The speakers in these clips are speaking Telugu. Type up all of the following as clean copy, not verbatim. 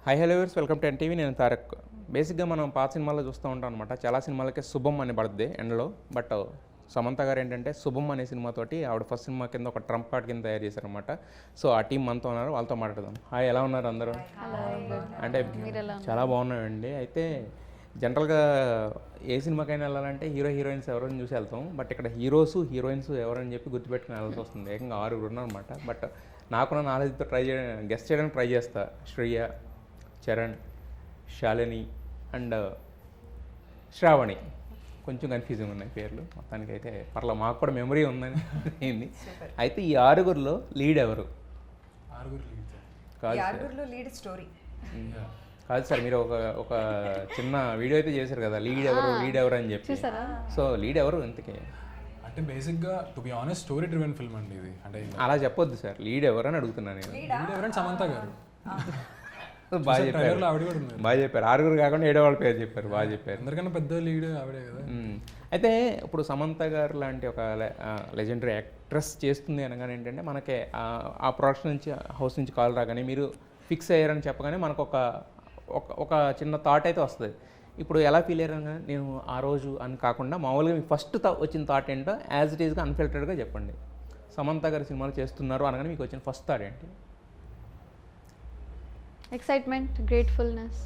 Hi hello viewers, welcome to NTV. నేను తారక్. బేసిక్గా మనం పాత సినిమాల్లో చూస్తూ ఉంటాం అనమాట. చాలా సినిమాలకే శుభం అని పడుద్ది ఎండ్లో. బట్ సమంత గారు ఏంటంటే శుభం అనే సినిమాతోటి ఆవిడ ఫస్ట్ సినిమా కింద ఒక ట్రంప్ కార్డ్ కింద తయారు చేశారనమాట. సో ఆ టీం మనతో ఉన్నారు, వాళ్ళతో మాట్లాడదాం. హాయ్, ఎలా ఉన్నారు అందరూ? అంటే చాలా బాగున్నాయండి. అయితే జనరల్గా ఏ సినిమాకైనా వెళ్ళాలంటే హీరో హీరోయిన్స్ ఎవరైనా చూసి వెళ్తాం. బట్ ఇక్కడ హీరోయిన్స్ ఎవరని చెప్పి గుర్తుపెట్టుకుని వెళ్ళాల్సి వస్తుంది. ఏకంగా 6 ఉన్నారనమాట. బట్ నాకున్న నాలెడ్జ్తో గెస్ట్ చేయడానికి ట్రై చేస్తా. శ్రేయ, చరణ్, శాలిని అండ్ శ్రావణి. కొంచెం కన్ఫ్యూజింగ్ ఉన్నాయి పేర్లు. మొత్తానికి అయితే పర్లా, మాకు కూడా మెమరీ ఉందని అయింది. అయితే ఈ 6 లీడ్ ఎవరు? లీడ్ స్టోరీ కాదు సార్, మీరు ఒక చిన్న వీడియో అయితే చేశారు కదా, లీడ్ ఎవరు అని చెప్పి. సో లీడ్ ఎవరు ఇంతకీ? అంటే బేసిక్గా to be honest story driven film అండి ఇది. అంటే అలా చెప్పొద్దు సార్, లీడ్ ఎవరు అని అడుగుతున్నాను నేను. లీడ్ ఎవరంటే సమంత గారు. బాగా చెప్పారు, ఆవిడ కూడా ఉంది. బాగా చెప్పారు. 6 కాకుండా 7 వాళ్ళ పేరు చెప్పారు, బాగా చెప్పారు. అందరికన్నా పెద్ద లీడ్ ఆవిడే కదా. అయితే ఇప్పుడు సమంత గారు లాంటి ఒక లెజెండరీ యాక్ట్రెస్ చేస్తుంది అనగానే ఏంటంటే మనకి ఆ ప్రొడక్షన్ నుంచి, హౌస్ నుంచి కాల్ రాగానే మీరు ఫిక్స్ అయ్యారని చెప్పగానే మనకు ఒక చిన్న థాట్ అయితే వస్తుంది. ఇప్పుడు ఎలా ఫీల్ అయ్యారనగా నేను ఆ రోజు అని కాకుండా మామూలుగా మీకు ఫస్ట్ వచ్చిన థాట్ ఏంటో యాజ్ ఇట్ ఈస్గా అన్ఫిల్టర్డ్గా చెప్పండి. సమంత గారి సినిమాలు చేస్తున్నారు అనగానే మీకు వచ్చిన ఫస్ట్ థాట్ ఏంటి? Excitement, gratefulness.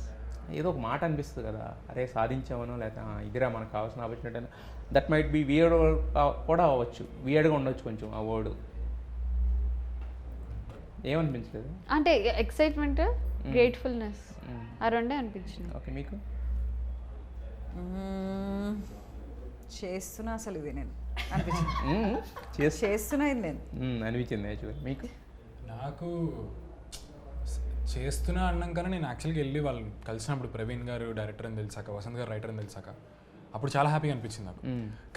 ఏదో ఒక మాట అనిపిస్తుంది కదా, అరే సాధించామనో, లేకపోతే ఇదిరా మనకు కావాల్సిన opportunity. That might be weird కూడా అవ్వచ్చు, వియర్డ్గా ఉండొచ్చు కొంచెం ఆ వర్డ్. ఏమనిపించలేదు? అంటే ఎక్సైట్మెంట్, గ్రేట్ఫుల్నెస్ ఆ రెండే అనిపించింది. ఓకే, మీకు? చేస్తున్నా అసలు ఇది నేను అనిపించింది. చేస్తున్నా ఇది నేను అనిపించింది యాక్చువల్లీ. మీకు? నాకు చేస్తున్నా అన్నాం కానీ నేను యాక్చువల్గా వెళ్ళి వాళ్ళు కలిసినప్పుడు ప్రవీణ్ గారు డైరెక్టర్ అని తెలిసాక, వసంత్ గారు రైటర్ అని తెలిసాక అప్పుడు చాలా హ్యాపీగా అనిపించింది నాకు.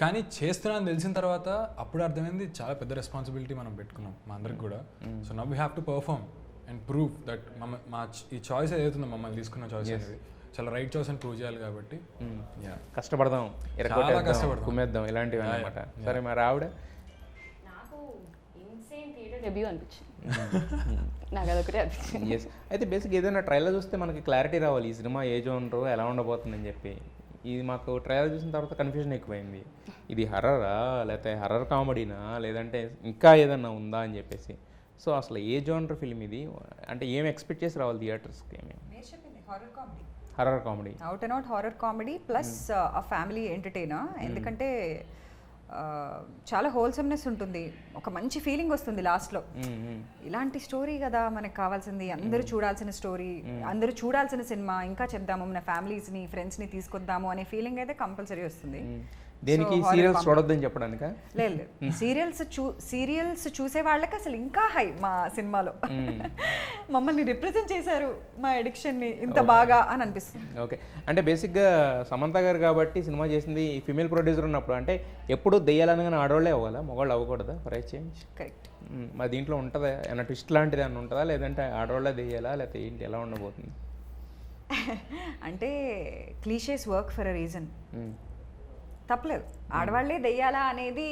కానీ చేస్తున్నా అని తెలిసిన తర్వాత అప్పుడు అర్థమైంది చాలా పెద్ద రెస్పాన్సిబిలిటీ మనం పెట్టుకున్నాం మా అందరికి కూడా. So now we have to perform and prove that మా ఈ చాయిస్ ఏదైతుందో మమ్మల్ని తీసుకున్న చాయిస్ అనేది చాలా రైట్ చాయిస్ అని ప్రూవ్ చేయాలి. కాబట్టి కష్టపడదాం, కుమ్మేద్దాం, ఇలాంటివి అనమాట. సరే, మరి ఆవిడ? డెబ్యూ అనిపించింది నాకు, అదొకటే అనిపించింది. ఎస్. అయితే బేసిక్ ఏదైనా ట్రైలర్ చూస్తే మనకి క్లారిటీ రావాలి, ఈ సినిమా ఏ జోనర్ ఎలా ఉండబోతుందని చెప్పి. ఇది మాకు ట్రైలర్ చూసిన తర్వాత కన్ఫ్యూజన్ ఎక్కువైంది. ఇది హర్రరా, లేకపోతే హర్రర్ కామెడీనా, లేదంటే ఇంకా ఏదన్నా ఉందా అని చెప్పేసి. సో అసలు ఏ జోనర్ ఫిల్మ్ ఇది? అంటే ఏం ఎక్స్పెక్ట్ చేసి రావాలి థియేటర్స్కి? Horror comedy, out and out horror comedy plus ఆ ఫ్యామిలీ ఎంటర్టైనర్. ఎందుకంటే చాలా హోల్సమ్నెస్ ఉంటుంది, ఒక మంచి ఫీలింగ్ వస్తుంది లాస్ట్లో. ఇలాంటి స్టోరీ కదా మనకు కావాల్సింది, అందరూ చూడాల్సిన స్టోరీ, అందరూ చూడాల్సిన సినిమా. ఇంకా చెప్దాము, మన ఫ్యామిలీస్ని, ఫ్రెండ్స్ని తీసుకొద్దాము అనే ఫీలింగ్ అయితే కంపల్సరీ వస్తుంది. దేనికి? సీరియల్స్ చూడొద్దని చెప్పడానికా? లేదు, సీరియల్స్ చూసే వాళ్ళకి అసలు ఇంకా హై మా సినిమాలో. మమ్మల్ని రిప్రజెంట్ చేశారు మా ఎడిక్షన్ని ఇంత బాగా అని అనిపిస్తుంది. ఓకే, అంటే బేసిక్గా సమంత గారు కాబట్టి సినిమా చేసింది ఫిమేల్ ప్రొడ్యూసర్ ఉన్నప్పుడు, అంటే ఎప్పుడు దెయ్యాలనగానే ఆడవాళ్ళే అవ్వాలా, మగవాళ్ళు అవ్వకూడదా? Right change. కరెక్ట్. మరి దీంట్లో ఉంటుందా ఏమన్నా ట్విస్ట్ లాంటిది ఏమన్నా ఉంటుందా, లేదంటే ఆడవాళ్ళే దెయ్యాలా, లేకపోతే ఏంటి, ఎలా ఉండబోతుంది? అంటే clichés work for a reason. తప్పలేదు, ఆడవాళ్ళే దెయ్యాలా అనేది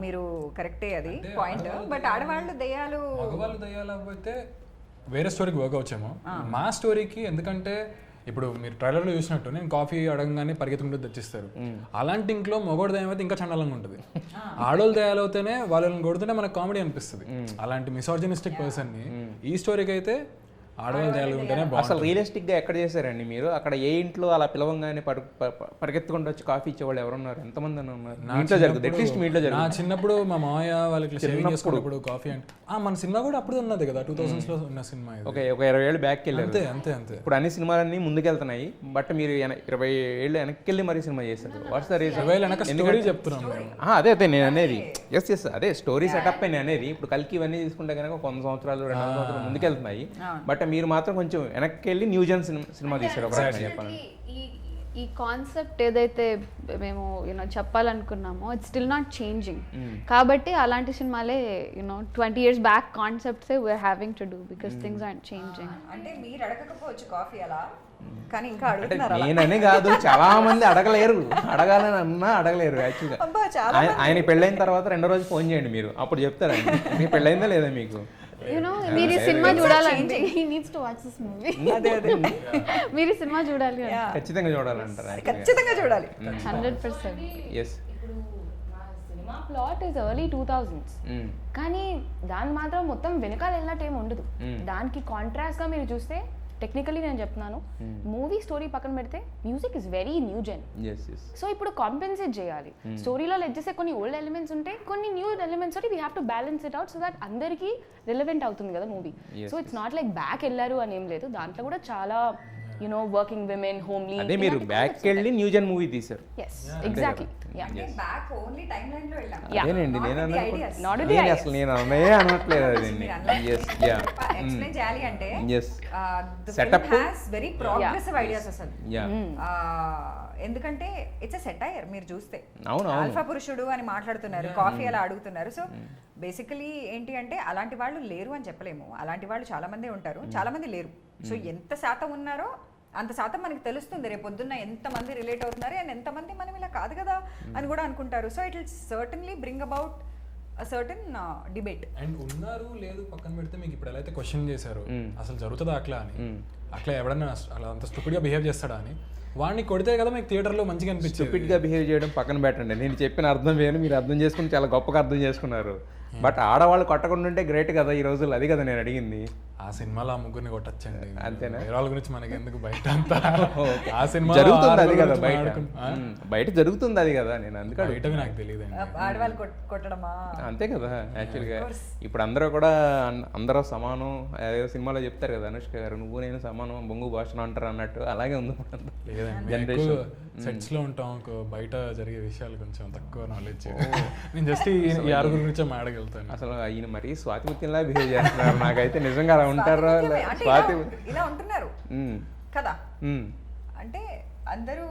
మీరు కరెక్టే, అది పాయింట్. బట్ ఆడవాళ్ళు దెయ్యాలు, మగవాళ్ళు దెయ్యాలు అయితే వేరే స్టోరీకి వర్క్ అవచ్చేమో. మా స్టోరీకి ఎందుకంటే ఇప్పుడు మీరు ట్రైలర్లో చూసినట్టు నేను కాఫీ అడగంగానే పరిగెత్తుకుంటూ తెచ్చిస్తారు. అలాంటి ఇంట్లో మగోడు దయ్యం అయితే ఇంకా చండాలంగా ఉంటుంది. ఆడోళ్ళు దయ్యాలు అవుతేనే వాళ్ళని కొడుతుంటే మనకు కామెడీ అనిపిస్తుంది. అలాంటి మిసార్జినిస్టిక్ పర్సన్ని ఈ స్టోరీకి అయితే ఆడవాళ్ళు దయ్యాలు ఉంటేనే బాగుంటుంది. అసలు రియలిస్టిక్గా ఎక్కడ చేశారండి మీరు? అక్కడ ఏ ఇంట్లో అలా పిలవంగానే పరిగెత్తుకుంటూ వచ్చి కాఫీ ఇచ్చేవాళ్ళు ఎవరున్నారు? ఎంతమంది అని ఉన్నారు? ఇంట్లో జరుగుతుంది, అట్లీస్ట్ మీ ఇంట్లో జరుగుతుంది. నా చిన్నప్పుడు మా మామయ్య వాళ్ళకి చిన్నప్పుడు కాఫీ అంటే మన సినిమా కూడా అప్పుడు ఉన్నది కదా, 2000s లో ఉన్న సినిమా. ఒక 20 ఏళ్ళు బ్యాక్ వెళ్ళారు. అంతే అంతే అంతే. ఇప్పుడు అన్ని సినిమాలన్నీ ముందుకెళ్తున్నాయి, బట్ మీరు 20 ఏళ్ళు వెనక్కి వెళ్ళి మరీ సినిమా చేస్తారు. What's the reason? 20 వెనక స్టోరీ చెప్తున్నాం మేము. అదే నేను అనేది. ఎస్ అదే స్టోరీ సెటప్ అని అనేది. ఇప్పుడు కలికి ఇవన్నీ తీసుకుంటే కనుక 100 సంవత్సరాలు 200 సంవత్సరాలు ముందుకెళ్తున్నాయి, బట్ మీరు మాత్రం కొంచెం వెనక్కి వెళ్ళి న్యూజన్ సినిమా తీశారు. చెప్పాలి, ఈ కాన్సెప్ట్ ఏదైతే మేము చెప్పాలనుకున్నామో ఇట్స్ స్టిల్ నాట్ చేంజింగ్. కాబట్టి అలాంటి సినిమాలే 20 years బ్యాక్ కాన్సెప్ట్సే we're having to do because things are changing. అంటే మీరు అడగకపోవచ్చు కాఫీ అలా, కానీ ఇంకా అడుగుతున్నారు. నేననే కాదు, చాలా మంది అడగలేరు, అడగాలని అన్నా అడగలేరు. యాక్చువల్గా ఆయన పెళ్ళైన తర్వాత 2వ రోజు ఫోన్ చేయండి మీరు, అప్పుడు చెప్తారండి మీ పెళ్ళైందా లేదా మీకు. మీరు ఈ సినిమా చూడాలంటే he needs to watch this movie. అదే అదే మీరు ఈ సినిమా చూడాలి Yeah. ఖచ్చితంగా చూడాలంటారా? ఖచ్చితంగా చూడాలి. 100%. ఎస్. ఇప్పుడు మా cinema plot is early 2000s కానీ దాని మాత్రం మొత్తం వెనకాల వెళ్ళినట్టు ఏమి ఉండదు. దానికి కాంట్రాస్ట్ గా మీరు చూస్తే టెక్నికలీ నేను చెప్తున్నాను, మూవీ స్టోరీ పక్కన పెడితే music is very new gen. Yes yes. So ఇప్పుడు కాంపెన్సేట్ చేయాలి. స్టోరీలో లెట్ చేసే కొన్ని ఓల్డ్ ఎలిమెంట్స్ ఉంటాయి, కొన్ని న్యూ ఎలిమెంట్స్ తోటి we have to balance it out so that అందరికీ రిలవెంట్ అవుతుంది కదా movie. So it's not like back వెళ్ళారు అని ఏం లేదు, దాంట్లో కూడా చాలా వర్కింగ్ విమెన్, హోమ్లీ. అదే మీరు బ్యాక్ వెళ్ళి న్యూ జెన్ మూవీ తీశారు. Yes exactly. అంటే బ్యాక్ ఓన్లీ టైం లైన్ లో వెళ్ళాం. అదేనండి Not నేను with the ideas. Not with the నేను ideas. అసలు నేను అన్నయ్యే అనట్లేదు అదండి. ఎస్ యా ఎక్స్ప్లెయిన్ చేయాలి అంటే yes the Setup. film has very progressive ideas అసలు. యా ఎందుకంటే ఇట్స్ ఎ సెటైర్. మీరు చూస్తే అవును అవును. ఆల్ఫా పురుషుడు అని మాట్లాడుతున్నారు, కాఫీ అలా అడుగుతున్నారు. సో బేసికలీ ఏంటి అంటే అలాంటి వాళ్ళు లేరు అని చెప్పలేము. అలాంటి వాళ్ళు చాలా మంది ఉంటారు, చాలా మంది లేరు. సో ఎంత శాతం ఉన్నారో అంత శాతం మనకి తెలుస్తుంది రేపు పొద్దున్న ఎంతమంది రిలేట్ అవుతున్నారు అండ్ ఎంతమంది మనం ఇలా కాదు కదా అని కూడా అనుకుంటారు. So it will certainly bring about a certain debate. And ఉన్నారు లేదు పక్కన పెడితే మీకు ఇప్పుడు ఎలా అయితే క్వశ్చన్ చేశారు అసలు జరుగుతుందా అట్లా అని, అట్లా ఎవడన్నా అలా అంత స్టూపిడ్ గా బిహేవ్ చేస్తాడా అని, వాడిని కొడితే కదా మీకు థియేటర్లో మంచిగా అనిపించింది. స్టూపిడ్ గా బిహేవ్ చేయడం పక్కన పెట్టండి, నేను చెప్పిన అర్థం వేరు, మీరు అర్థం చేసుకుని చాలా గొప్పగా అర్థం చేసుకున్నారు. బట్ ఆడవాళ్ళు కొట్టకుండా ఉంటే గ్రేట్ కదా ఈ రోజుల్లో, అది కదా నేను అడిగింది. ఆ సినిమాలో ఆ ముగ్గురిని కొట్టచ్చండి, అంతేనా? వేరే వాళ్ళ గురించి మనకి ఎందుకు బయట అంతా. ఆ సినిమా జరుగుతుంది అది కదా బయట, బయట జరుగుతుంది అది కదా, నేను అందుకే బయటవి నాకు తెలియదు. ఆడవాళ్ళు కొట్టడమా? అంతే కదా యాక్చువల్గా. ఇప్పుడు అందరూ కూడా అందరూ సమానం, ఏదో సినిమాలో చెప్తారు కదా అనుష్క గారు, నువ్వు నేను సమానం బొంగు భాషను అంటారు అన్నట్టు, అలాగే ఉంది జనరేషన్. సెట్స్ లో ఉంటాం, బయట జరిగే విషయాలు కొంచెం తక్కువ నాలెడ్జ్. నేను జస్ట్ ఈ ఆరుగురు గురించి మాడగలుగుతాను. అసలు ఈయన మరీ స్వాతిముత్యంలా బిహేవ్ చేస్తున్నారు, నాకైతే నిజంగా అలా ఉంటారా అంటే స్వాతి? ఇలా ఉంటున్నారు కదా. అంటే అందరూ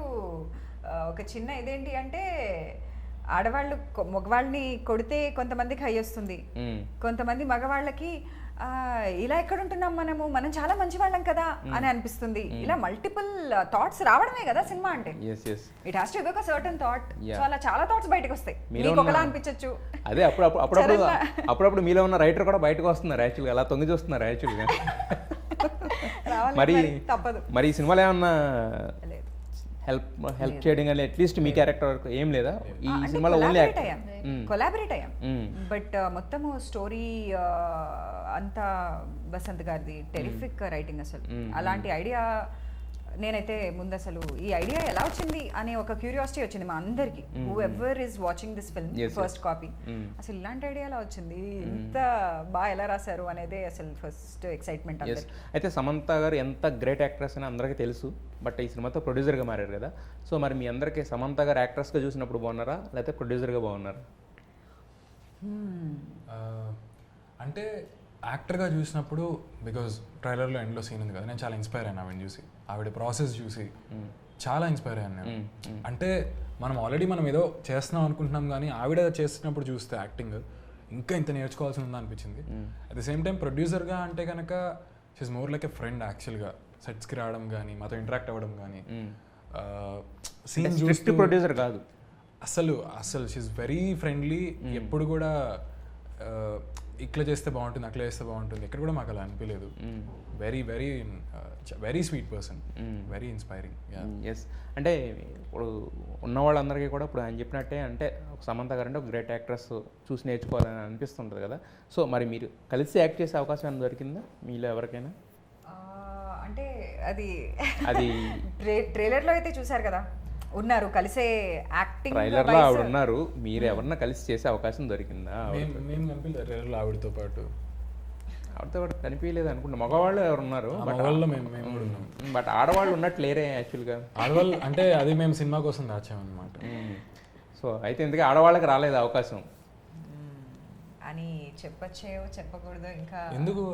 ఒక చిన్న ఇదేంటి అంటే ఆడవాళ్ళు మగవాళ్ళని కొడితే కొంతమందికి హై వస్తుంది, కొంతమంది మగవాళ్ళకి ఇలా ఎక్కడ ఉంటున్నాం మనం చాలా మంచి వాళ్ళం కదా అని అనిపిస్తుంది. ఇలా మల్టిపుల్ థాట్స్ రావడమే కదా సినిమా అంటే. It has to evoke a certain thought. So అలా చాలా థాట్స్ బయటకు వస్తాయి, మీకు ఒకలా అనిపించచ్చు. అదే అప్పుడప్పుడు మీలో ఉన్న రైటర్ కూడా బయటకు వస్తున్నారు యాక్చువల్గా, అలా తొంగి చూస్తున్నారు యాక్చువల్గా. మరి తప్పదు. మరి ఈ సినిమాలో ఏమన్నా హెల్ప్ చేయడం కానీ అట్లీస్ట్ మీ క్యారెక్టర్ వరకు ఏం లేదా ఈ సినిమాలో? ఓన్లీ కొలాబరేట్ అయ్యాం, బట్ మొత్తము స్టోరీ అంతా బసంత్ గారిది టెరిఫిక్ రైటింగ్. అసలు అలాంటి ఐడియా నేనైతే ముందు అసలు ఈ ఐడియా ఎలా వచ్చింది అనే ఒక క్యూరియాసిటీ వచ్చింది మా అందరికి, who ever is watching this film first copy. అసలు ఇలాంటి ఐడియా ఎలా వచ్చింది, ఇంత బాగా ఎలా రాశారు అనేదే అసలు ఫస్ట్ ఎక్సైట్మెంట్. అయితే సమంత గారు ఎంత గ్రేట్ యాక్ట్రెస్ అని అందరికీ తెలుసు, బట్ ఈ సినిమాతో ప్రొడ్యూసర్గా మారారు కదా. సో మరి మీ అందరికీ సమంత గారు యాక్ట్రెస్గా చూసినప్పుడు బాగున్నారా లేకపోతే ప్రొడ్యూసర్గా బాగున్నారా? అంటే యాక్టర్గా చూసినప్పుడు, బికాజ్ ట్రైలర్లో ఎండ్లో సీన్ ఉంది కదా, నేను చాలా ఇన్స్పైర్ అయ్యాను ఆవిడ చూసి, ఆవిడ ప్రాసెస్ చూసి చాలా ఇన్స్పైర్ అయ్యాను నేను. అంటే మనం ఏదో చేస్తున్నాం అనుకుంటున్నాం కానీ ఆవిడ చేస్తున్నప్పుడు చూస్తే యాక్టింగ్ ఇంకా ఇంత నేర్చుకోవాల్సి ఉందా అనిపించింది. అట్ ద సేమ్ టైం ప్రొడ్యూసర్గా అంటే కనుక she is more like a friend యాక్చువల్గా. సెట్స్కి రావడం కానీ మాతో ఇంటరాక్ట్ అవ్వడం కానీ, సీన్ చూస్తూ ప్రొడ్యూసర్ కాదు అసలు షీఈస్ వెరీ ఫ్రెండ్లీ. ఎప్పుడు కూడా ఇట్లా చేస్తే బాగుంటుంది అట్లా చేస్తే బాగుంటుంది ఎక్కడ కూడా మాకు అలా అనిపించలేదు. Very very very sweet person, very inspiring. Yes. అంటే ఇప్పుడు ఉన్న వాళ్ళందరికీ కూడా ఇప్పుడు ఆయన చెప్పినట్టే, అంటే సమంత గారు అంటే ఒక గ్రేట్ యాక్ట్రెస్ చూసి నేర్చుకోవాలని అనిపిస్తుంటుంది కదా. సో మరి మీరు కలిసి యాక్ట్ చేసే అవకాశం ఏమైనా దొరికిందా మీలో ఎవరికైనా? అంటే అది ట్రైలర్లో అయితే చూసారు కదా, ఉన్నారు కలిసే యాక్టింగ్. ట్రైలర్లో ఆవిడ ఉన్నారు, మీరు ఎవరన్నా కలిసి చేసే అవకాశం దొరికిందా? మేము కనిపించలేదు ట్రైలర్లో ఆవిడతో పాటు కనిపించలేదు అనుకుంటా. మగవాళ్ళు ఎవరు ఉన్నారు, బట్ ఆడవాళ్ళు ఉన్నట్టు లేరే యాక్చువల్గా. ఆడవాళ్ళు అంటే అది మేము సినిమా కోసం దాచామన్నమాట. సో అయితే ఎందుకు ఆడవాళ్ళకి రాలేదు అవకాశం అని చెప్పచ్చో చెప్పకూడదు ఇంకా, ఎందుకు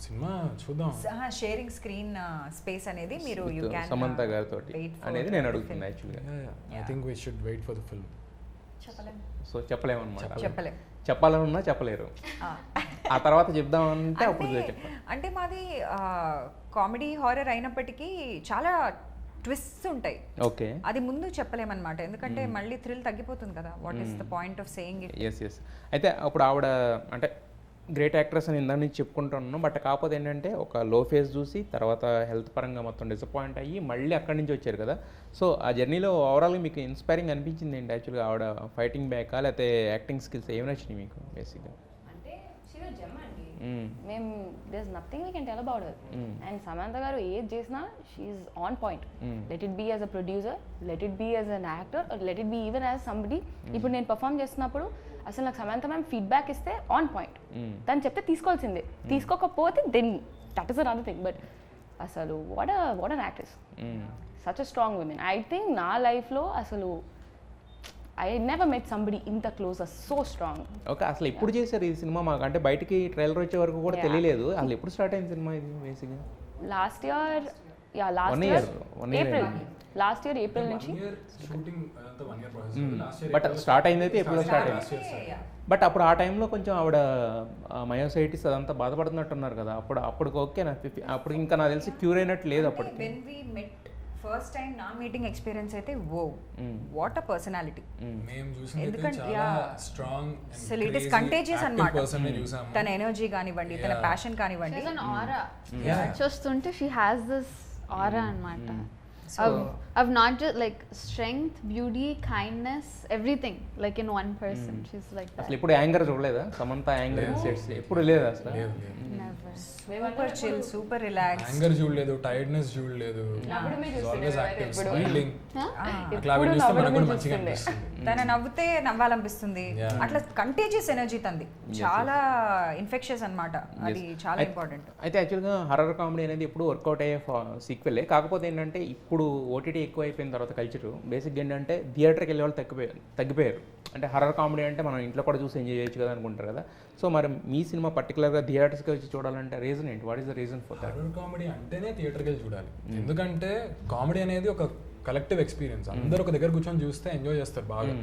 సినిమా చూద్దాం. షేరింగ్ స్క్రీన్ స్పేస్ అనేది మీరు సమంత గారితో అనేది నేను అడుగుతున్నా యాక్చువల్గా. I think we should wait for the film. So చెప్పలేమన్నమాట, చెప్పలేం, చెప్పాలనున్నా చెప్పలేరు. ఆ తర్వాత చెప్దామంటే అప్పుడు అంటే మాది కామెడీ హారర్ అయినప్పటికీ చాలా ట్విస్ట్స్ ఉంటాయి. ఓకే, అది ముందు చెప్పలేమన్నమాట, ఎందుకంటే మళ్ళీ థ్రిల్ తగ్గిపోతుంది కదా. What is the point of saying it? Yes. అయితే అప్పుడు ఆవిడ అంటే గ్రేట్ యాక్ట్రెస్ అని ఇందా నుంచి చెప్పుకుంటున్నాను. బట్ కాకపోతే ఏంటంటే ఒక లో ఫేజ్ చూసి తర్వాత హెల్త్ పరంగా మొత్తం డిసప్పాయింట్ అయ్యి మళ్ళీ అక్కడి నుంచి వచ్చారు కదా. సో ఆ జర్నీలో ఓవరాల్గా మీకు ఇన్స్పైరింగ్ అనిపించింది ఏంటి యాక్చువల్గా? ఆవిడ ఫైటింగ్ బ్యాకా లేకపోతే యాక్టింగ్ స్కిల్స్ ఏమి నచ్చినాయి మీకు బేసిక్గా? అంటే షీ వాజ్ జెమ్ అండి. మేము there is nothing we can tell about her. And Samantha గారు ఏది చేసినా she's on point. Let it be as a producer, let it be as an actor, let it be even as somebody. ఇప్పుడు నేను పర్ఫామ్ చేస్తున్నప్పుడు అసలు నాకు సమంత మ్యామ్ ఫీడ్బ్యాక్ ఇస్తే ఆన్ పాయింట్. తను చెప్తే తీసుకోవాల్సిందే, తీసుకోకపోతే then that is another thing. But అసలు what an actress, such a strong woman. I think నా లైఫ్లో అసలు ఐ నెవర్ మెట్ సంబడి ఇంత క్లోజ్, సో స్ట్రాంగ్. ఓకే, అసలు ఎప్పుడు చేశారు ఈ సినిమా? మాకు అంటే బయటికి ట్రైలర్ వచ్చే వరకు కూడా తెలియలేదు. అసలు ఎప్పుడు స్టార్ట్ అయింది సినిమా ఇది బేసిక్గా? లాస్ట్ ఇయర్ ఏప్రిల్ నుంచి. బట్ స్టార్ట్ అయింది అయితే ఎప్పుడు స్టార్ట్ అయింది. బట్ అప్పుడు ఆ టైంలో కొంచెం ఆవిడ మయోసైటిస్ అదంతా బాధపడుతున్నట్టున్నారు కదా. అప్పుడు ఓకే, అప్పుడు ఇంకా నాకు తెలిసి క్యూర్ అయినట్టు లేదు అప్పటికి. When we met first time నా మీటింగ్ ఎక్స్పీరియన్స్ అయితే వాట్ అ పర్సనాలిటీ. ఎందుకంటే అసలు ఇట్ ఇస్ కంటేజియస్ అన్నమాట. తన ఎనర్జీ కానివ్వండి, తన ప్యాషన్ కానివ్వండి, చూస్తుంటే షీ హ్యాస్ దిస్ ఆరా అన్నమాట. of not just like strength, beauty, kindness, everything like in one person. She's like that. అసలు ఇప్పుడు యాంగర్ చూడలేదా? సమంత యాంగర్ సెట్స్ ఎప్పుడు లేదా అసలు? Never. Super chill, super relax. Anger చూడలేదు, టైర్డ్నెస్ చూడలేదు. తన నవ్వుతే నవ్వాలనిపిస్తుంది. అట్లా కంటేజియస్ ఎనర్జీ తంది, చాలా ఇన్ఫెక్షన్స్ అన్నమాట. అది చాలా ఇంపార్టెంట్. అయితే యాక్చువల్గా హర్రర్ కామెడీ అనేది ఎప్పుడు వర్కౌట్ అయ్యే సీక్వెలే. కాకపోతే ఏంటంటే ఇప్పుడు ఓటీటీ ఎక్కువ అయిపోయిన తర్వాత కల్చర్ బేసిక్గా ఏంటంటే థియేటర్కి వెళ్ళే వాళ్ళు తగ్గిపోయారు. అంటే హర్రర్ కామెడీ అంటే మనం ఇంట్లో కూడా చూసి ఎంజాయ్ చేయొచ్చు కదా అనుకుంటారు కదా. సో మరి మీ సినిమా పర్టికులర్గా థియేటర్స్కి వచ్చి చూడాలంటే రీజన్ ఏంటి? What is the reason for that? Horror comedy అంటేనే థియేటర్కి వెళ్ళి చూడాలి. ఎందుకంటే కామెడీ అనేది ఒక కలెక్టివ్ ఎక్స్పీరియన్స్. అందరూ ఒక దగ్గర కూర్చొని చూస్తే ఎంజాయ్ చేస్తారు బాగా.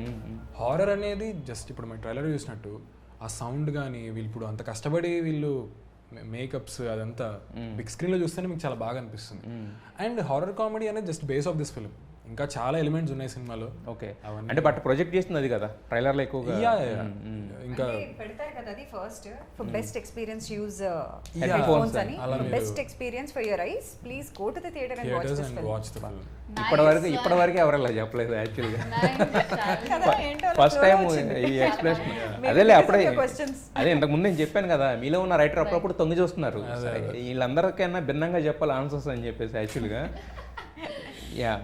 హారర్ అనేది జస్ట్ ఇప్పుడు మన ట్రైలర్ చూసినట్టు ఆ సౌండ్ కానీ వీళ్ళు ఇప్పుడు అంత కష్టపడి వీళ్ళు మేకప్స్ అదంతా బిగ్ స్క్రీన్లో చూస్తేనే మీకు చాలా బాగా అనిపిస్తుంది. అండ్ హారర్ కామెడీ అనేది just base of this film. ఇంకా చాలా ఎలిమెంట్స్ ఉన్నాయి సినిమాలో. ఓకే, అంటే బట్ ప్రొజెక్ట్ చేస్తుంది అది కదా ట్రైలర్లో ఎక్కువగా. ఇంకా పెడతారు కదా అది first for best experience use headphones అని. Best experience for your eyes, please go to the theatre and watch this film. ఇప్పటివరకు ఎవరలా చెప్పలేదు యాక్చువల్గా. ఫస్ట్ టైం ఈ ఎక్స్ప్లెనేషన్ అదేలే. అప్పుడే అదే ఇంతకు ముందు నేను చెప్పాను కదా, మీలో ఉన్న రైటర్ అప్పుడప్పుడు తొంగి చూస్తున్నారు. వీళ్ళందరికైనా భిన్నంగా చెప్పాలి ఆన్సర్స్ అని చెప్పేసి యాక్చువల్గా. యా,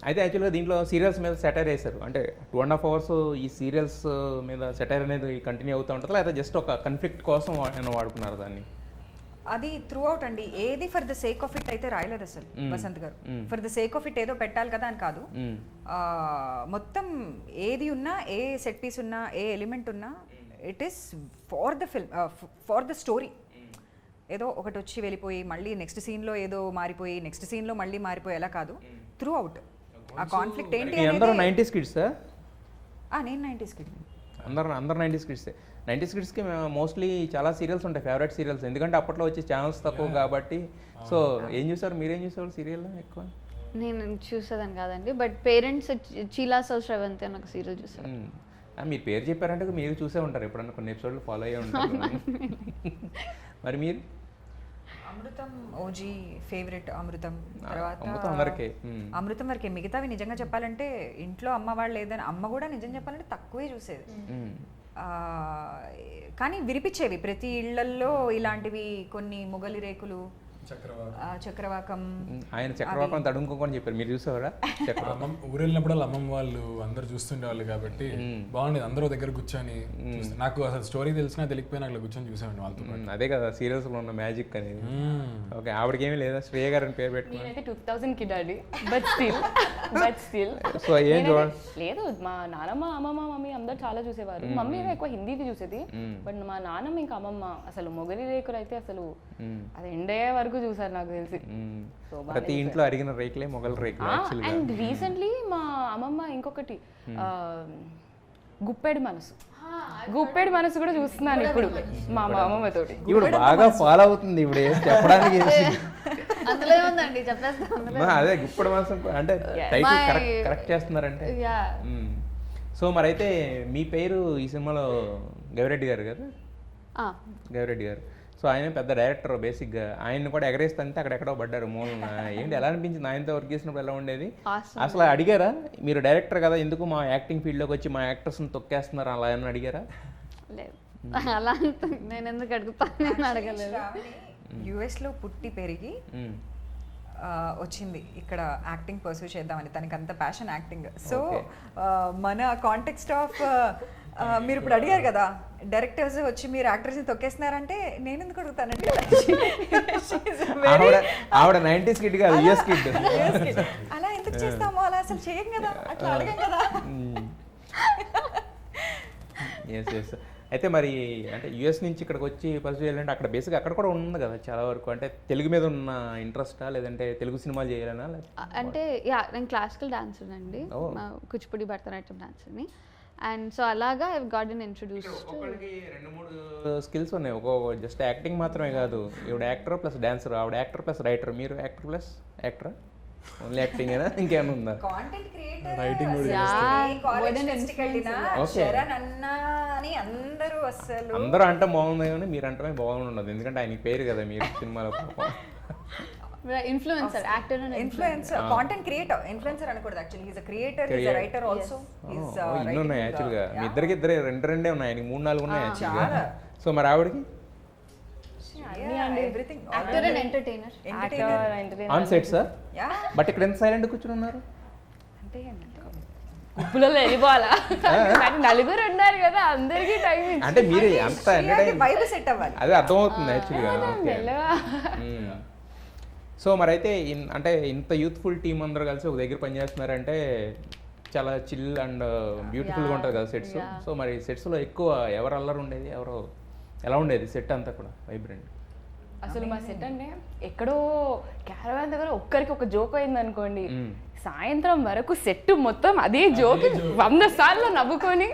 అయితే యాక్చువల్గా దీంట్లో సీరియల్స్ మీద సెటైర్ వేశారు. అంటే 2.5 hours ఈ సీరియల్స్ మీద సెటైర్ అనేది కంటిన్యూ అవుతూ ఉంటుందా, లేదా జస్ట్ ఒక కన్ఫ్లిక్ట్ కోసం వాడుకున్నారు దాన్ని? అది త్రూ అవుట్ అండి. ఏది for the sake of it అయితే రాయలేదు అసలు వసంత్ గారు. For the sake of it ఏదో పెట్టాలి కదా అని కాదు. మొత్తం ఏది ఉన్నా, ఏ సెట్ పీస్ ఉన్నా, ఏ ఎలిమెంట్ ఉన్నా, it is for the film, for the story. ఏదో ఒకటి వచ్చి వెళ్ళిపోయి మళ్ళీ నెక్స్ట్ సీన్లో ఏదో మారిపోయి నెక్స్ట్ సీన్లో మళ్ళీ మారిపోయి ఎలా కాదు, త్రూ అవుట్ ఆ కాన్ఫ్లిక్ట్ ఏంటి. అందరూ 90s కిడ్స్? నేను 90s కిడ్. అందరు 90s కిడ్స్. 90s కిడ్స్కి మోస్ట్లీ చాలా సీరియల్స్ ఉంటాయి, ఫేవరెట్ సీరియల్స్. ఎందుకంటే అప్పట్లో వచ్చే ఛానల్స్ తక్కువ కాబట్టి. సో ఏం చూసారు, మీరేం చూసేవారు సీరియల్ ఎక్కువ? నేను చూసేదాన్ని కాదండి, బట్ పేరెంట్స్ చీలా శ్రవంతి అని ఒక సీరియల్ చూసారు. మీరు పేరు చెప్పారంటే మీరు చూసే ఉంటారు, ఎప్పుడన్నా కొన్ని ఎపిసోడ్లు ఫాలో అయ్యే ఉంటారు. మరి మీరు? అమృతం ఓజీ ఫేవరెట్. అమృతం తర్వాత అమృతం వరకే. మిగతావి నిజంగా చెప్పాలంటే ఇంట్లో అమ్మ వాళ్ళు లేదని, అమ్మ కూడా నిజం చెప్పాలంటే తక్కువే చూసేది. కానీ వినిపించేవి ప్రతి ఇళ్లల్లో ఇలాంటివి కొన్ని మొగలి రేకులు, చక్రవాకం. ఆయన చక్రవాకం తడుముకోని చెప్పారు, మీరు చూసేవారా? ఊరు వెళ్ళినప్పుడు అమ్మమ్మ వాళ్ళు అందరు చూస్తుండేవాళ్ళు కాబట్టి బాగుండేది. అందరూ దగ్గర కూర్చొని నాకు అసలు స్టోరీ తెలిసినా తెలియకపోయినా అట్లా కూర్చొని చూసేవాడిని వాళ్ళతో. అదే కదా సీరియల్స్ లో ఉన్న మ్యాజిక్ అనేది. ఓకే, ఆవిడకేమీ లేదా? శ్రేయ గారు అని పేరు పెట్టుకుని 2000 కిడ్ అండి. బట్ స్టిల్ సో ఏం లేదు, మా నానమ్మ, అమ్మమ్మ, మమ్మీ అందరు చాలా చూసేవారు. మమ్మీ ఎక్కువ హిందీది చూసేది, బట్ మా నాన్నమ్మ ఇంకా అమ్మమ్మ అసలు మొగలి రేకులు అయితే అసలు అది ఎండే వరకు చూసారు నాకు తెలిసి. ప్రతి ఇంట్లో అడిగిన రేకులే మొగలి రేకులు. అండ్ రీసెంట్లీ మా అమ్మమ్మ ఇంకొకటి గుప్పెడి మనసు కూడా చూస్తున్నాను ఇప్పుడు మా అమ్మమ్మ తోటి. ఇప్పుడు బాగా ఫాలో అవుతుంది ఇప్పుడు చెప్పడానికి. అందులో ఏముందండి చెప్పేస్తాను. అదే గుప్పెడి మనసు అంటే టైటిల్ కరెక్ట్ చేస్తున్నారంటే. సో మరి అయితే మీ పేరు ఈ సినిమాలో గవిరెడ్డి గారు కదా? గవిరెడ్డి గారు. సో ఆయన పెద్ద డైరెక్టర్ బేసిక్గా. ఆయన్ని కూడా ఎగరేస్తుంటే అక్కడెక్కడో పడ్డారు మూలన. ఏంటి ఎలా అనిపించింది ఆయనతో వర్క్ చేసినప్పుడు ఎలా ఉండేది? అసలు అడిగారా మీరు డైరెక్టర్ కదా ఎందుకు మా యాక్టింగ్ ఫీల్డ్లోకి వచ్చి మా యాక్టర్స్ని తొక్కేస్తున్నారు అలా అని అడిగారా? లేదు అలా నేను ఎందుకు అడుగుతాను, నేను అడగలేదు. యుఎస్లో పుట్టి పెరిగి వచ్చింది ఇక్కడ యాక్టింగ్ పర్సూ చేద్దామని. తనకి అంత ప్యాషన్ యాక్టింగ్. సో మన కాంటెక్స్ట్ ఆఫ్ మీరు ఇప్పుడు అడిగారు కదా డైరెక్టర్స్ వచ్చి మీరు యాక్టర్స్ని తొక్కేస్తున్నారంటే నేను ఎందుకు అడుగుతానంటే ఆవిడ 90s కిడ్ కాదు, యుఎస్ కిడ్. అలా ఎందుకు చేస్తామో, అలా అసలు చేయం కదా, అట్లా అడగం కదా. Yes yes. అయితే మరి అంటే యుఎస్ నుంచి ఇక్కడికి వచ్చి పర్సూ చేయాలంటే అక్కడ బేసిక్గా అక్కడ కూడా ఉంది కదా చాలా వరకు. అంటే తెలుగు మీద ఉన్న ఇంట్రెస్టా లేదంటే తెలుగు సినిమాలు చేయాలనా? అంటే నేను క్లాసికల్ డాన్సర్ అండి, కూచిపూడి భరతనాట్యం డాన్సర్ని. అండ్ సో అలాగా ఐ గాట్ ఇంట్రడ్యూస్. ఒక్కొక్కరికి 2-3 స్కిల్స్ ఉన్నాయి. జస్ట్ యాక్టింగ్ మాత్రమే కాదు. ఈవిడ యాక్టర్ ప్లస్ డాన్సర్, ఆవిడ యాక్టర్ ప్లస్ రైటర్, మీరు యాక్టర్ ప్లస్ యాక్టరా? ఓన్లీ యాక్టింగ్ అయినా ఇంకేమైనా ఉందా? కాంటెంట్ క్రియేటర్, రైటింగ్ శరణ్ అన్న అని అందరూ అసలు అందరూ అంటే బాగుంది కానీ మీరు అంటే బాగుండదు. ఎందుకంటే ఆయనకి పేరు కదా మీరు సినిమాలో. Influencer, actor, influencer, content creator. Influencer అనకూడదు actually. He is a creator, he is a writer also. ఇన్ని ఉన్నాయి యాక్చువల్గా. మీ ఇద్దరే రెండే ఉన్నాయి, ఆయనకి 3-4 ఉన్నాయి యాక్చువల్గా. సో మరి ఆవిడకి everything. Actor and entertainer. On set sir. But ఇక్కడ ఎంత సైలెంట్ కూర్చుని ఉన్నారు? అంటే గుప్పులలో వెళ్ళిపోవాలా? నలుగురు ఉన్నారు కదా, అందరికీ టైం అంటే మీరు అంత వైబ్ సెట్ అవ్వాలి, అదే అర్థమవుతుంది యాక్చువల్గా. సో మరి అయితే అంటే ఇంత యూత్ఫుల్ టీం అందరూ కలిసి ఒక దగ్గర పనిచేస్తున్నారంటే చాలా చిల్ అండ్ బ్యూటిఫుల్గా ఉంటుంది కదా సెట్స్. సో మరి సెట్స్లో ఎక్కువ ఎవరు అల్లరి ఉండేది, ఎవరో ఎలా ఉండేది సెట్ అంతా కూడా వైబ్రెంట్? అసలు మా సెట్ అంటే ఎక్కడో క్యారవాన్ దగ్గర ఒక్కరికి ఒక జోక్ అయింది అనుకోండి, సాయంత్రం వరకు సెట్ మొత్తం అదే జోక్ 100 సార్లు నవ్వుకొని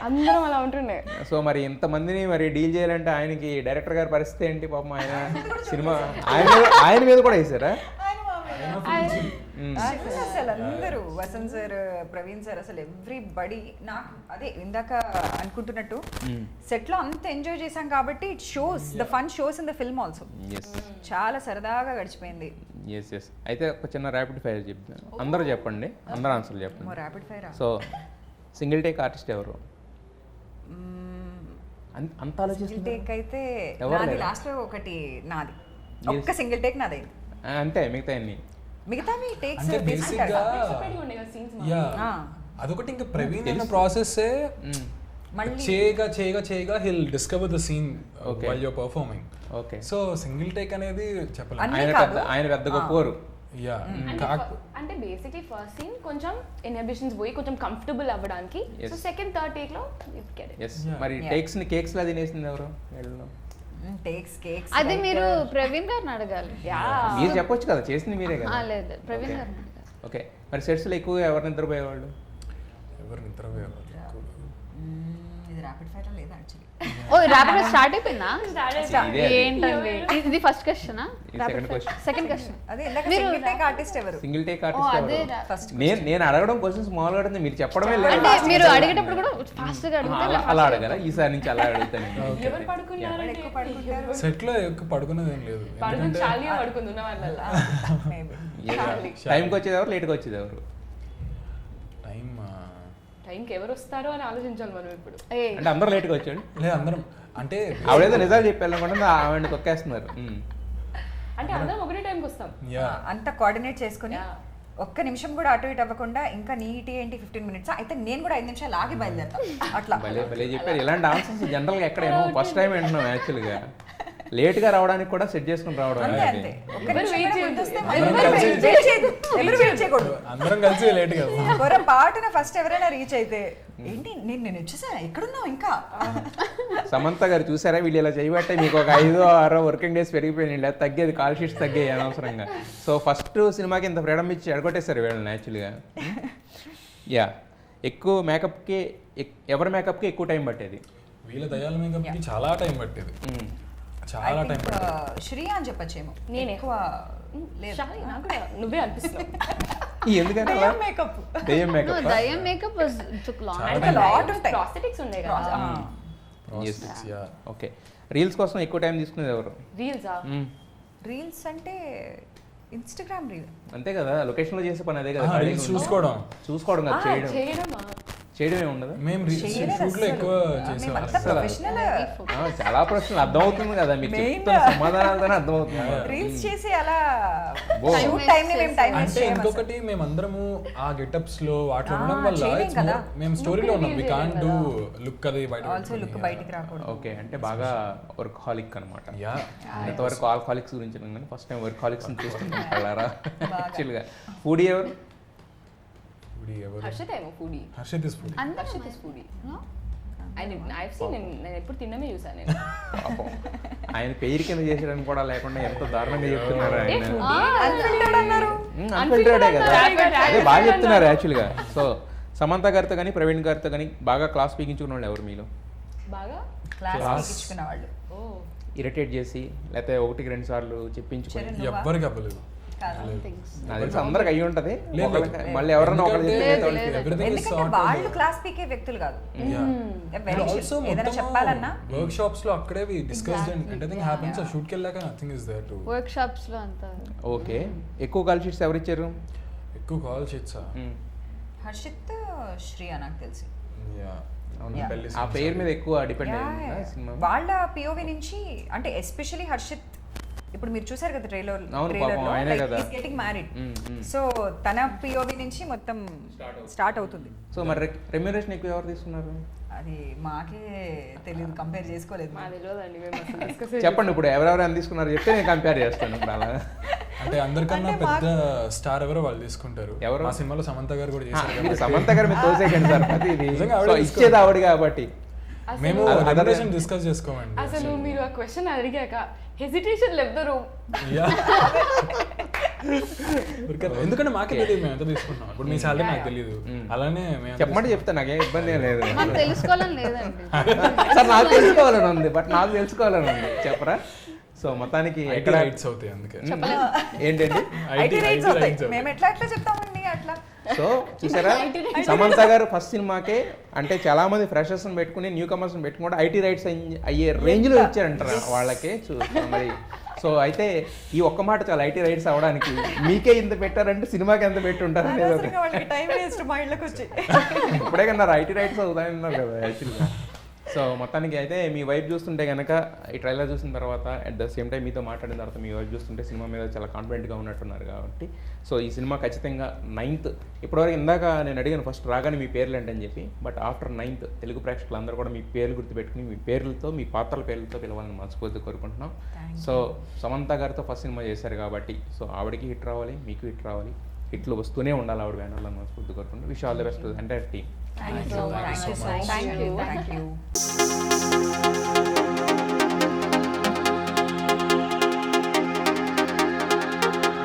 అందరం అలా ఉంటుండే. సో మరి ఇంతమందిని మరి డీల్ చేయాలంటే ఆయనకి డైరెక్టర్ గారి పరిస్థితి ఏంటి? పాపం ఆయన సినిమా ఆయన మీద కూడా వేసారా? అసలు అందరూ వసంత్ సార్, ప్రవీణ్ సార్, అసలు ఎవ్రీబడి. నాకు అదే ఇందాక అనుకుంటున్నట్టు సెట్ లో అంత ఎంజాయ్ చేశాం కాబట్టి it shows, the fun shows in the film also. చాలా సరదాగా గడిచిపోయింది. Yes yes. అయితే ఒక చిన్న ర్యాపిడ్ ఫైర్ చెప్తాను, అందరూ చెప్పండి, అందరూ ఆన్సర్లు చెప్పండి. Rapid fire. So single take artist ఎవరు? అంత ఆలోచిస్తుంది. టేక్ అయితే లాస్ట్ లో ఒకటి నాది, ఒక్క సింగిల్ టేక్ నాది అంతే. మిగతా అన్ని మిగతా మీ టేక్స్ అంటే బేసిక్గా అదొకటి. ఇంకా ప్రవీణ్ అన్న ప్రాసెస్ చేయగా చేయగా చేయగా hill discover the scene while you're performing. Okay. So single take అనేది చెప్పలేదు. ఆయన పెద్ద గొప్పవారు. యా. అంటే బేసిక్లీ ఫస్ట్ సీన్ కొంచెం ఇన్హిబిషన్స్ పోయి కొంచెం కంఫర్టబుల్ అవ్వడానికి. సో సెకండ్ థర్డ్ టేక్ లో ఎస్. మరి టేక్స్ ని కేక్స్ లా తినేసింది ఎవరు? టేక్స్ కేక్స్ అది మీరు ప్రవీణ్ గారిని అడగాలి. మీరు చెప్పొచ్చు కదా, చేసింది మీరే కదా. లేదు, ప్రవీణ్ గారిని అడగాలి. ఓకే. మరి సెట్స్ లో ఎక్కువగా ఎవరు నిద్రపోయేవాళ్ళు? ఎవరు నిద్రపోయేవాళ్ళు? ఇది ర్యాపిడ్ ఫైర్ లేదా యాక్చువల్లీ? ఓ ర్యాపిడ్ ఫైర్ స్టార్ట్ అయిపోయిందా? ఏంటండి ఇది ఫస్ట్ క్వశ్చనా? Second question. అదే ఇందాక సింగిల్ టేక్ ఆర్టిస్ట్ ఎవరు? సింగిల్ టేక్ ఆర్టిస్ట్ ఎవరు? నేను అడగడం క్వశ్చన్స్ మామూలుగా అడిగితే మీరు చెప్పడమే లేదు. అంటే మీరు అడిగేటప్పుడు కూడా ఫాస్ట్ గా అడిగితే అలా అడగరా? ఈసారి నుంచి అలా అడుగుతాను. ఎవరు పడుకున్నారు? ఎక్కువ పడుకుంటారు సెట్ లో ఎక్కువ పడుకున్నది ఏం లేదు. చాలీగా పడుకుంటున్న వాళ్ళ టైంకి వచ్చేది ఎవరు, లేట్గా వచ్చేది ఎవరు? టైంకి ఎవరు వస్తారో అని ఆలోచించాలి మనం ఇప్పుడు. అంటే అందరూ లేట్గా వచ్చాడు? లేదు, అందరం అంటే ఆవిడేదో నిజాలు చెప్పాలనుకుంటే ఆవిడ తొక్కేస్తున్నారు. అంటే అందరం ఒకటే టైంకి వస్తాం. అంతా కోఆర్డినేట్ చేసుకుని ఒక్క నిమిషం కూడా అటు ఇటు అవ్వకుండా. ఇంకా నీటి ఏంటి 15 minutes అయితే నేను కూడా 5 నిమిషాలు ఆగి బయలుదేరుతాను అట్లా. భలే చెప్పారు. ఇలాంటి ఆన్సర్స్ జనరల్గా ఎక్కడేమో ఫస్ట్ టైం వింటున్నాం యాక్చువల్గా. లేట్గా రావడానికి కూడా సెట్ చేసుకుని రావడం. అందరం కలిసి లేట్ కదా పాటున ఫస్ట్ ఎవరైనా రీచ్ అయితే ఏంటి నేను వచ్చేసా ఎక్కడున్నావు ఇంకా. సమంత గారు చూసారా వీళ్ళు ఇలా చేయబట్టే మీకు ఒక 5-6 వర్కింగ్ డేస్ పెరిగిపోయినాయి, లేదా తగ్గేది, కాల్ షీట్స్ తగ్గాయి అనవసరంగా. సో ఫస్ట్ సినిమాకి ఇంత ఫ్రీడమ్ ఇచ్చి ఎడగొట్టేశారు వీళ్ళని యాక్చువల్గా. యా. ఎక్కువ మేకప్కి ఎవరి మేకప్కి ఎక్కువ టైం పట్టేది? వీళ్ళ దయాల మేకప్కి చాలా టైం పట్టేది. చాలా టైం పట్టేది. శ్రీ అని చెప్పచ్చేమో. నేను ఎక్కువ నువ్వే అనిపిస్తున్నావు. ఎందుకంటే మేకప్ దయ్యం మేకప్ వాస్ టుక్ లాంగ్. అంటే లాట్ ఆఫ్ టైం. ప్రాస్థెటిక్స్ ఉండే కదా. ఓకే, రీల్స్ కోసం ఎక్కువ టైం తీసుకునేది ఎవరు? రీల్సా? రీల్స్ అంటే ఇన్స్టాగ్రామ్ రీల్ అంతే కదా, లొకేషన్లో చేసే పని అదే కదా, రీల్స్ చూసుకోవడం చూసుకోవడం కదా, చేయడం చేయడమే ఉండదు. మేము షూట్లో ఎక్కువ చేసేవాళ్ళం. ప్రొఫెషనల్ చాలా ప్రశ్నలు అర్థమవుతుంది కదా మీకు, చెప్తున్న సమాధానాలతోనే అర్థమవుతుంది. రీల్స్ చేసి అలా Wow. షూట్ టైం ని మేము టైం అంటే ఇంకొకటి మేమందరము ఆ గెటప్స్ లో వాటిలో ఉండడం వల్ల చేయలేం it's కదా. more- మేము స్టోరీలో ఉన్నాం, వి కాంట్ డూ లుక్ అది బయట ఆల్సో లుక్ బయటికి రాకూడదు. ఓకే, అంటే బాగా వర్క్ హాలిక్ అనమాట. యా ఇంతవరకు ఆల్కహాలిక్స్ గురించి విన్నాను కానీ ఫస్ట్ టైం వర్క్ హాలిక్స్ చూస్తున్నాం కలరా. యాక్చువల్గా ఫుడీ ఎవరు? ఫుడీ ఎవరు? హర్షిత్ ఏమో foodie. Harshit is foodie. Harshit is foodie. I've seen నేను ఎప్పుడు తిన్నమే చూసాను నేను. పాపం ఆయన పేరు కింద చేసేయడానికి కూడా లేకుండా ఎంత దారుణంగా చెప్తున్నారు ఆయన. Unfiltered అన్నారు. అన్ఫిల్టర్డే కదా, Unfiltered. అదే బాగా చెప్తున్నారు యాక్చువల్గా. సో సమంత గారితో కానీ ప్రవీణ్ గారితో కానీ బాగా క్లాస్ పీకించుకున్న వాళ్ళు ఎవరు మీలో? బాగా క్లాస్ ఇచ్చుకున్న వాళ్ళు. ఓ ఇరిటేట్ చేసి లేకపోతే 1-2 సార్లు చెప్పించుకొని? చరణ్ నువ్వా? ఎవ్వరికి అవ్వలేదు. కాదు. నాకు తెలిసి అందరికి అయ్యి ఉంటది. లేదు, ఒకళ్ళకి- మళ్ళీ ఎవరన్నా ఒకరు చెప్తే Everything is ఎందుకంటే sorted. వాళ్ళు క్లాస్ పీకే వ్యక్తులు కాదు. Very also sure. ఏదైనా చెప్పాలన్నా వర్క్ షాప్స్ లో అక్కడే we discussed and everything happens. ఆ షూట్ కి వెళ్ళాక నథింగ్ ఇస్ దేర్ టు. వర్క్షాప్స్లో అంతా ఓకే, ఎక్కువ కాల్ షీట్స్ ఎవరు ఇచ్చారు? ఎక్కువ కాల్ చేచ్చా. హర్షిత్ శ్రీయా నాకు తెలిసి. యా అవును. పెళ్లి ఆ పేరు మీద ఎక్కువ డిపెండ్ Yeah, అయిందా yeah. సినిమా? వాళ్ళ పిఓవి నుంచి అంటే ఎస్పెషల్లీ హర్షిత్ ఇప్పుడు మీరు చూసారు కదా ట్రైలర్ అవును, పాపం ఆయనే కదా. Getting married. Mm. సో తన పిఓవి నుంచి మొత్తం స్టార్ట్ అవుతుంది. సో మరి రెమ్యూనరేషన్ ఎక్కువ ఎవరు తీసుకున్నారు? అది మాకే తెలియదు, కంపేర్ చేసుకోలేదు. మా తెలియదండి, మేము అసలు డిస్కస్ చెప్పండి, ఇప్పుడు ఎవరెవరు ఎంత తీసుకున్నారు చెప్తే నేను కంపేర్ చేస్తాను ఇప్పుడు అలా. అంటే అందరికన్నా పెద్ద స్టార్ ఎవరో వాళ్ళు తీసుకుంటారు. ఎవరు? మా సినిమాలో సమంత గారు కూడా చేశారు మీరు కాబట్టి సమంత గారు మీరు తోసేకండి సార్, అది ఇది. నిజంగా ఆవిడ సో ఇచ్చేది ఆవిడ కాబట్టి. మేము అసలు- రెమ్యునరేషన్ డిస్కస్ చేసుకోమండి. అసలు మీరు ఆ క్వశ్చన్ అడిగాక hesitation left the room. Yeah. ఎందుకంటే మాకే తెలియదు మేము ఎంత తీసుకున్నాం. ఇప్పుడు మీ సాలరీ నాకు తెలియదు, అలానే మేము చెప్పమంటే చెప్తాను, నాకేం ఇబ్బంది ఏం లేదు. మాకు తెలుసుకోవాలని లేదండి. సార్ నాకు తెలుసుకోవాలని ఉంది, బట్ నాకు తెలుసుకోవాలని ఉంది, చెప్పరా? సో మొత్తానికి ఐటీ ఎక్కడ రైట్స్ అవుతాయి అందుకే. ఏంటండి? ఐటీ రైట్స్ అవుతాయి. మేము ఎట్లా చెప్తామండి అట్లా. సో చూసారా, సమంత గారు ఫస్ట్ సినిమాకే అంటే చాలా మంది ఫ్రెషర్స్ పెట్టుకుని న్యూ కమర్స్ పెట్టుకుంటే ఐటీ రైట్స్ అయ్యే రేంజ్ లో ఇచ్చారంటారా వాళ్ళకి. మరి సో అయితే ఈ ఒక్క మాట చాలా ఐటీ రైట్స్ అవడానికి. మీకే ఇంత పెట్టారంటే సినిమాకి ఎంత పెట్టి ఉంటారు అనేది ఒక- అనవసరంగా వాళ్ళకి టైం వేస్ట్ మా ఇళ్ళకి వచ్చి. ఇప్పుడే కన్నారు ఐటీ రైట్స్ అవుతాయన్నారు కదా యాక్చువల్గా. సో మొత్తానికి అయితే మీ వైపు చూస్తుంటే కనుక ఈ ట్రైలర్ చూసిన తర్వాత అట్ ద సేమ్ టైం మీతో మాట్లాడిన తర్వాత మీ వైపు చూస్తుంటే సినిమా మీద చాలా కాన్ఫిడెంట్గా ఉన్నట్టున్నారు కాబట్టి సో ఈ సినిమా ఖచ్చితంగా 9th, ఇప్పటివరకు ఇందాక నేను అడిగాను ఫస్ట్ రాగానే మీ పేర్లు ఏంటని చెప్పి, బట్ ఆఫ్టర్ 9th తెలుగు ప్రేక్షకులు అందరూ కూడా మీ పేర్లు గుర్తుపెట్టుకుని మీ పేర్లతో మీ పాత్రల పేర్లతో పిలవాలని మనస్ఫూర్తిగా కోరుకుంటున్నాం. సో సమంత గారితో ఫస్ట్ సినిమా చేశారు కాబట్టి సో ఆవిడకి హిట్ రావాలి, మీకు హిట్ రావాలి, హిట్లు వస్తూనే ఉండాలి ఆవిడ బ్యానర్లో మనస్ఫూర్తి కోరుకుంటున్నాం. Wish all the best entire team. Thank you so much. Thank you.